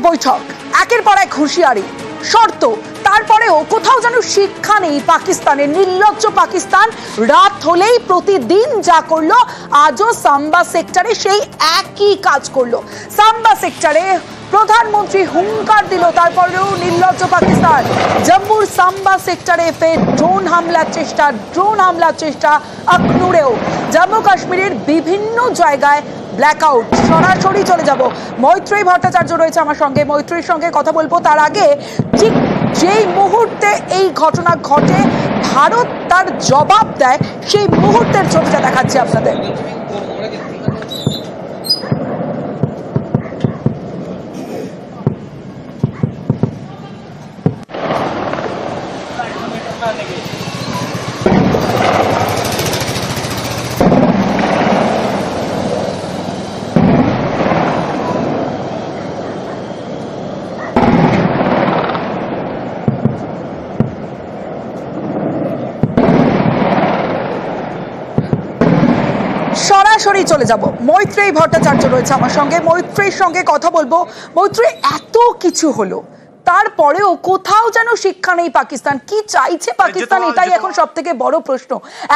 বৈঠক, একের পর এক হুঁশিয়ারি, শর্ত, তারপরেও কোথাও যেন শিক্ষা নেই পাকিস্তানের। নির্লজ্জ পাকিস্তান রাত হলেই প্রতিদিন যা করলো, আজও সাম্বা সেক্টরে সেই একই কাজ করলো। সাম্বা সেক্টরে প্রধানমন্ত্রী হুঙ্কার দিল, তারপরেও নির্লজ্জ পাকিস্তান। জম্মুর সাম্বা সেক্টরে ফের ড্রোন হামলার চেষ্টা আখনুরেও। জম্মু কাশ্মীরের বিভিন্ন জায়গায় ব্ল্যাকআউট। সরাসরি চলে যাব, মৈত্রী ভট্টাচার্য রয়েছে আমার সঙ্গে, মৈত্রীর সঙ্গে কথা বলবো। তার আগে ঠিক যেই মুহূর্তে এই ঘটনা ঘটে, ভারত তার জবাব দেয়, সেই মুহূর্তের ছবিটা দেখাচ্ছি আপনাদের। সরাসরি চলে যাব, মৈত্রী ভট্টাচার্য রয়েছে আমার সঙ্গে, মৈত্রীর সঙ্গে কথা বলবো। মৈত্রী, এত কিছু হলো, তারপরেও কোথাও যেন শিক্ষা নেই পাকিস্তান। কি চাইছে পাকিস্তান, এটাই এখন সব থেকে বড় প্রশ্ন।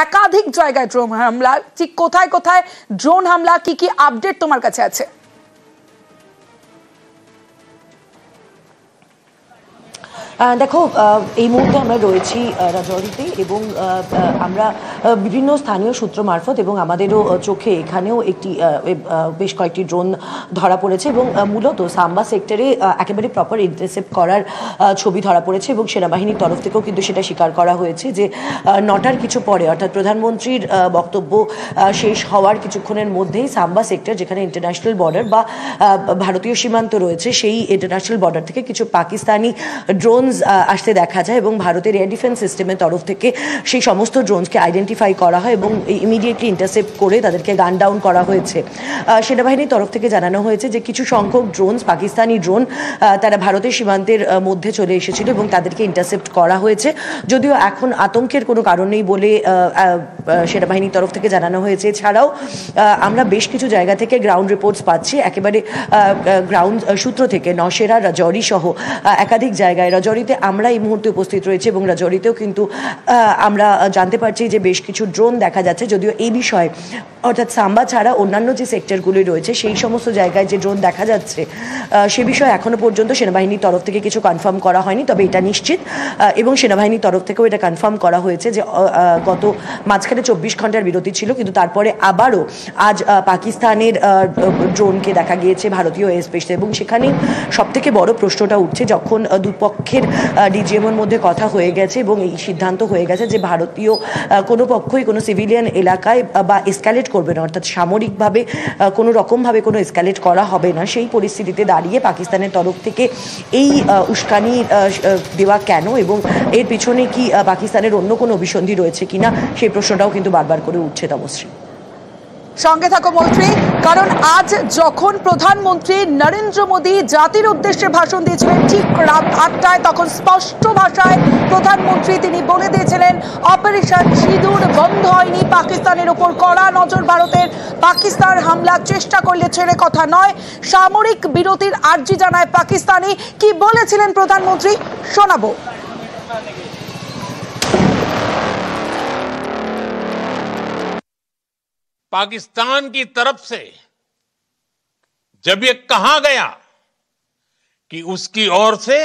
একাধিক জায়গায় ড্রোন হামলা, ঠিক কোথায় কোথায় ড্রোন হামলা, কি কি আপডেট তোমার কাছে আছে? দেখো, এই মুহূর্তে আমরা রয়েছি রাজৌরিতে এবং আমরা বিভিন্ন স্থানীয় সূত্র মারফত এবং আমাদেরও চোখে এখানেও একটি বেশ কয়েকটি ড্রোন ধরা পড়েছে এবং মূলত সাম্বা সেক্টরে একেবারে প্রপার ইন্টারসেপ্ট করার ছবি ধরা পড়েছে এবং সেনাবাহিনীর তরফ থেকেও কিন্তু সেটা স্বীকার করা হয়েছে যে 9টার কিছু পরে, অর্থাৎ প্রধানমন্ত্রীর বক্তব্য শেষ হওয়ার কিছুক্ষণের মধ্যেই সাম্বা সেক্টর, যেখানে ইন্টারন্যাশনাল বর্ডার বা ভারতীয় সীমান্ত রয়েছে, সেই ইন্টারন্যাশনাল বর্ডার থেকে কিছু পাকিস্তানি ড্রোন আসতে দেখা যায় এবং ভারতের এয়ার ডিফেন্স সিস্টেমের তরফ থেকে সেই সমস্ত ড্রোনসকে আইডেন্টিফাই করা হয় এবং ইমিডিয়েটলি ইন্টারসেপ্ট করে তাদেরকে গান ডাউন করা হয়েছে। সেনাবাহিনীর তরফ থেকে জানানো হয়েছে যে কিছু সংখ্যক ড্রোনস, পাকিস্তানি ড্রোন, তারা ভারতের সীমান্তের মধ্যে চলে এসেছিল এবং তাদেরকে ইন্টারসেপ্ট করা হয়েছে। যদিও এখন আতঙ্কের কোনো কারণ নেই বলে সেনাবাহিনীর তরফ থেকে জানানো হয়েছে। এছাড়াও আমরা বেশ কিছু জায়গা থেকে গ্রাউন্ড রিপোর্টস পাচ্ছি, একেবারে গ্রাউন্ড সূত্র থেকে, নওশেরা, রাজৌরি সহ একাধিক জায়গায়। রাজৌরিতে আমরা এই মুহূর্তে উপস্থিত রয়েছে এবং রাজৌরিতেও কিন্তু আমরা জানতে পারছি যে বেশ কিছু ড্রোন দেখা যাচ্ছে। যদিও এই বিষয়ে, অর্থাৎ সাম্বা ছাড়া অন্যান্য যে সেক্টরগুলি রয়েছে সেই সমস্ত জায়গায় যে ড্রোন দেখা যাচ্ছে সে বিষয়ে এখনো পর্যন্ত সেনাবাহিনীর তরফ থেকে কিছু কনফার্ম করা হয়নি, তবে এটা নিশ্চিত এবং সেনাবাহিনীর তরফ থেকেও এটা কনফার্ম করা হয়েছে যে গত মাঝখানে 24 ঘন্টার বিরতি ছিল, কিন্তু তারপরে আবারও আজ পাকিস্তানের ড্রোনকে দেখা গিয়েছে ভারতীয় এয়ার স্পেসে। এবং সেখানে সবথেকে বড় প্রশ্নটা উঠছে, যখন দুপক্ষের ডিজিএমের মধ্যে কথা হয়ে গেছে এবং এই সিদ্ধান্ত হয়ে গেছে যে ভারতীয় কোনো পক্ষই কোনো সিভিলিয়ান এলাকায় বা এসকালেট করবে না, অর্থাৎ সামরিকভাবে কোনো রকমভাবে কোনো এসকালেট করা হবে না, সেই পরিস্থিতিতে দাঁড়িয়ে পাকিস্তানের তরফ থেকে এই উস্কানি দেওয়া কেন এবং এর পিছনে কি পাকিস্তানের অন্য কোনো অভিসন্ধি রয়েছে কিনা, সেই প্রশ্নটাও কিন্তু বারবার করে উঠছে। তমশ্রী, সঙ্গে থাকো মৈত্রী, কারণ আজ যখন প্রধানমন্ত্রী নরেন্দ্র মোদী জাতির উদ্দেশ্যে ভাষণ দিয়েছিলেন ঠিক রাত 8টায়, তখন স্পষ্ট ভাষায় প্রধানমন্ত্রী তিনি বলে দিয়েছিলেন অপারেশন সিঁদুর বন্ধ হয়নি, পাকিস্তানের উপর কড়া নজর ভারতের, পাকিস্তান হামলার চেষ্টা করলে ছেড়ে কথা নয়, সামরিক বিরতির আর্জি জানায় পাকিস্তানি। কি বলেছিলেন প্রধানমন্ত্রী, শোনাবো। पाकिस्तान की तरफ से जब ये कहा गया कि उसकी ओर से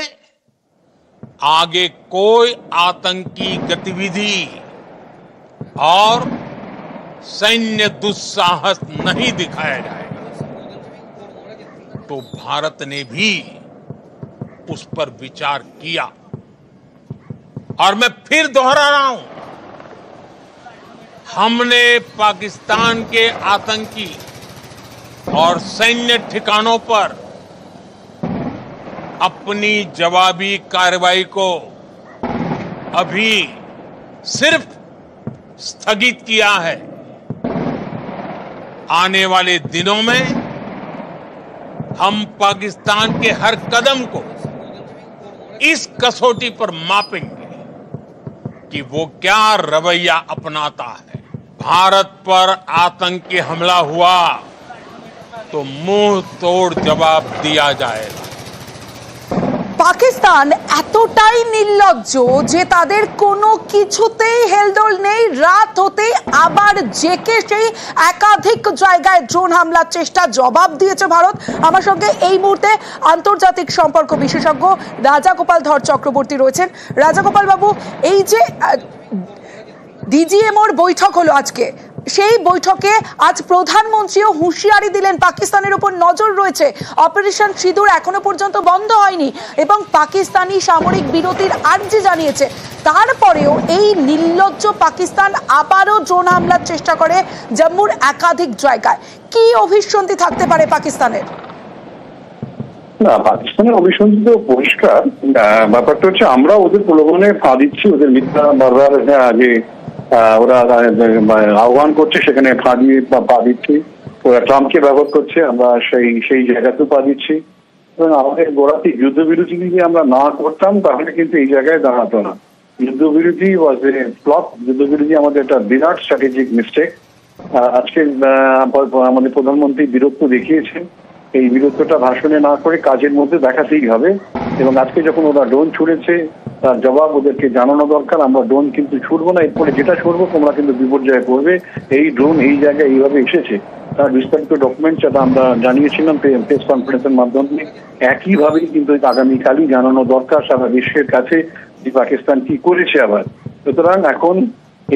आगे कोई आतंकी गतिविधि और सैन्य दुस्साहस नहीं दिखाया जाएगा, तो भारत ने भी उस पर विचार किया। और मैं फिर दोहरा रहा हूं, हमने पाकिस्तान के आतंकी और सैन्य ठिकानों पर अपनी जवाबी कार्रवाई को अभी सिर्फ स्थगित किया है। आने वाले दिनों में हम पाकिस्तान के हर कदम को इस कसौटी पर मापेंगे कि वो क्या रवैया अपनाता है। भारत पर आतंकी हमला हुआ तो मुंह तोड़ जवाब दिया जाएगा। পাকিস্তান এতটাই নির্লজ্জ যে তাদের কোনো কিছুতেই হেলদোল নেই। রাত হতেই আবার জেকে সেই একাধিক জায়গায় ড্রোন হামলার চেষ্টা, জবাব দিয়েছে ভারত। আমার সঙ্গে এই মুহূর্তে আন্তর্জাতিক সম্পর্ক বিশেষজ্ঞ রাজাগোপাল ধর চক্রবর্তী রয়েছেন। রাজাগোপাল বাবু, এই যে ডিজিএমওর বৈঠক হলো আজকে, সেই বৈঠকে আজ প্রধানমন্ত্রীও হুঁশিয়ারি দিলেন পাকিস্তানের উপর নজর রয়েছে, অপারেশন সিঁদুর এখনো পর্যন্ত বন্ধ হয়নি এবং পাকিস্তানি সামরিক বিরতির আর্জি জানিয়েছে। তারপরেও এই নির্লজ্জ পাকিস্তান আবারও ড্রোন হামলার চেষ্টা করে জম্মুর একাধিক জায়গায়। কি অভিসন্ধি থাকতে পারে পাকিস্তানের? না, পাকিস্তানের অভিসন্ধি তো পরিষ্কার। ব্যাপারটা হচ্ছে আমরা ওদের প্রলোভনে পা দিচ্ছি, ওদের মিথ্যা বারবার যে ওরা আহ্বান করছে সেখানে ফাঁদ দিয়ে পা দিচ্ছি। ওরা ট্রাম্পকে ব্যবহার করছে, আমরা সেই জায়গাতেও পা দিচ্ছি। এবং আমাদের গোড়াতে যুদ্ধবিরতি যদি আমরা না করতাম তাহলে কিন্তু এই জায়গায় দাঁড়াতো না। যুদ্ধবিরতি ওয়াজ এ ফ্লপ। যুদ্ধবিরতি আমাদের একটা বিরাট স্ট্র্যাটেজিক মিস্টেক। আজকে আমাদের প্রধানমন্ত্রী বীরত্ব দেখিয়েছেন। এই বীরত্বটা ভাষণে না করে কাজের মধ্যে দেখাতেই হবে। এবং আজকে যখন ওরা ড্রোন ছুড়েছে তার জবাব ওদেরকে জানানো দরকার। আমরা ড্রোন কিন্তু ছুড়বো না, এরপরে যেটা ছুড়বো তোমরা কিন্তু বিপর্যয়ে পড়বে। এই ড্রোন এই জায়গায় এইভাবে এসেছে, তার বিস্তারিত ডকুমেন্ট যেটা আমরা জানিয়েছিলাম প্রেস কনফারেন্সের মাধ্যমে, একইভাবেই কিন্তু আগামীকালই জানানো দরকার সারা বিশ্বের কাছে যে পাকিস্তান কি করেছে আবার। সুতরাং এখন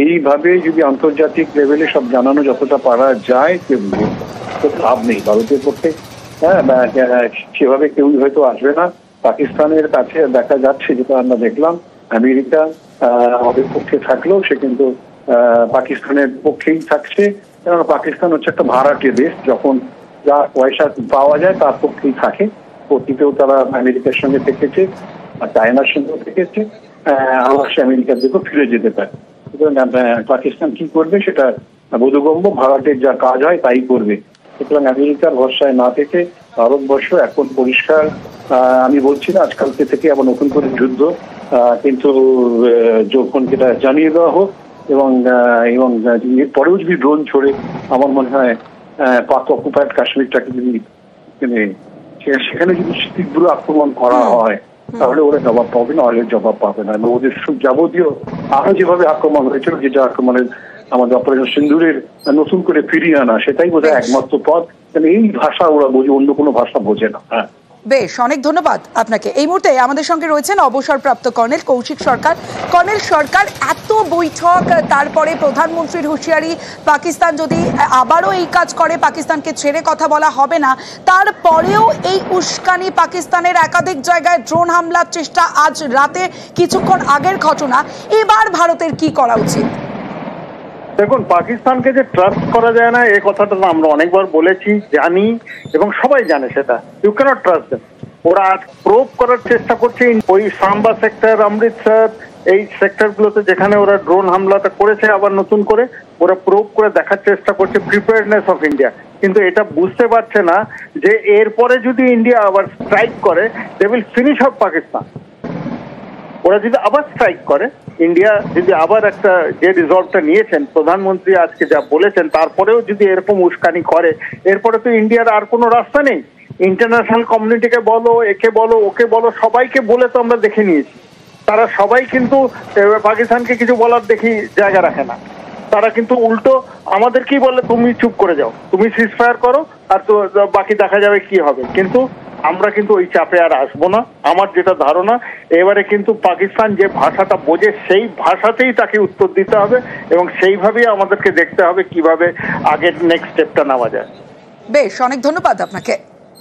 এইভাবে যদি আন্তর্জাতিক লেভেলে সব জানানো যতটা পারা যায় লাভ নেই ভারতের পক্ষে। সেভাবে কেউই হয়তো আসবে না। পাকিস্তানের কাছে দেখা যাচ্ছে, যেটা আমরা দেখলাম, আমেরিকা আমাদের পক্ষে থাকলেও সে কিন্তু পাকিস্তানের পক্ষেই থাকছে। কারণ পাকিস্তান হচ্ছে একটা ভাড়াটে দেশ, যখন যা পয়সা পাওয়া যায় তার পক্ষেই থাকে। অতীতেও তারা আমেরিকার সঙ্গে থেকেছে, আর চায়নার সঙ্গেও থেকেছে, আবার সে আমেরিকার দিকেও ফিরে যেতে পারে। সুতরাং পাকিস্তান কি করবে সেটা বোধগম্য, ভাড়াটের যা কাজ হয় তাই করবে। সুতরাং আমেরিকার ভরসায় না থেকে ভারতবর্ষ এখন পরিষ্কার, আমি বলছি না আজকালকে থেকে আবার নতুন করে যুদ্ধ, কিন্তু যখন যেটা জানিয়ে দেওয়া হোক এবং এরপরেও যদি ড্রোন ছড়ে, আমার মনে হয় পাক অকুপায়েড কাশ্মীরটাকে যদি সেখানে যদি তীব্র আক্রমণ করা হয় তাহলে ওরা জবাব পাবে না, হলে জবাব পাবে না। এবং ওদের যাবতীয় আরো যেভাবে আক্রমণ হয়েছিল, যেটা আক্রমণের আমাদের অপারেশন সিন্দুরের নতুন করে ফিরিয়ে আনা, সেটাই বোধহয় একমাত্র পথ। এই ভাষা ওরা বোঝে, অন্য কোনো ভাষা বোঝে না। হ্যাঁ, বেশ, অনেক ধন্যবাদ আপনাকে। এই মুহূর্তে আমাদের সঙ্গে রয়েছেন অবসরপ্রাপ্ত কর্নেল কৌশিক সরকার। কর্নেল সরকার, এত বৈঠক, তারপরে প্রধানমন্ত্রীর হুঁশিয়ারি, পাকিস্তান যদি আবারও এই কাজ করে পাকিস্তানকে ছেড়ে কথা বলা হবে না, তারপরেও এই উস্কানি, পাকিস্তানের একাধিক জায়গায় ড্রোন হামলার চেষ্টা, আজ রাতে কিছুক্ষণ আগের ঘটনা, এবার ভারতের কি করা উচিত? দেখুন, পাকিস্তানকে যে ট্রাস্ট করা যায় না এই কথাটা আমরা অনেকবার বলেছি, জানি এবং সবাই জানে সেটা। You can't trust them. ওরা আজ প্রোব করার চেষ্টা করছে ওই সাম্বা সেক্টর, অমৃতসর, এই সেক্টরগুলোতে যেখানে ওরা ড্রোন হামলাটা করেছে, আবার নতুন করে ওরা প্রোব করে দেখার চেষ্টা করছে প্রিপেয়ারনেস অফ ইন্ডিয়া। কিন্তু এটা বুঝতে পারছে না যে এরপরে যদি ইন্ডিয়া আবার স্ট্রাইক করে, they will finish off Pakistan. ওরা যদি আবার স্ট্রাইক করে, ইন্ডিয়া যদি আবার একটা যে রিজলভটা নিয়েছেন প্রধানমন্ত্রী আজকে যা বলেছেন, তারপরেও যদি এরকম উস্কানি করে, এরপরে তো ইন্ডিয়ার আর কোনো রাস্তা নেই। ইন্টারন্যাশনাল কমিউনিটিকে বলো, একে বলো, ওকে বলো, সবাইকে বলে তো আমরা দেখে নিয়েছি। তারা সবাই কিন্তু পাকিস্তানকে কিছু বলার দেখি জায়গা রাখে না। তারা কিন্তু উল্টো আমাদেরকেই বলে তুমি চুপ করে যাও, তুমি সিজফায়ার করো, আর তো বাকি দেখা যাবে কি হবে। কিন্তু আমরা কিন্তু ওই চাপে আর আসবো না। আমার যেটা ধারণা, এবারে কিন্তু পাকিস্তান যে ভাষাটা বোঝে সেই ভাষাতেই তাকে উত্তর দিতে হবে এবং সেইভাবেই আমাদেরকে দেখতে হবে কিভাবে আগের নেক্সট স্টেপটা নেওয়া যায়। বেশ, অনেক ধন্যবাদ আপনাকে।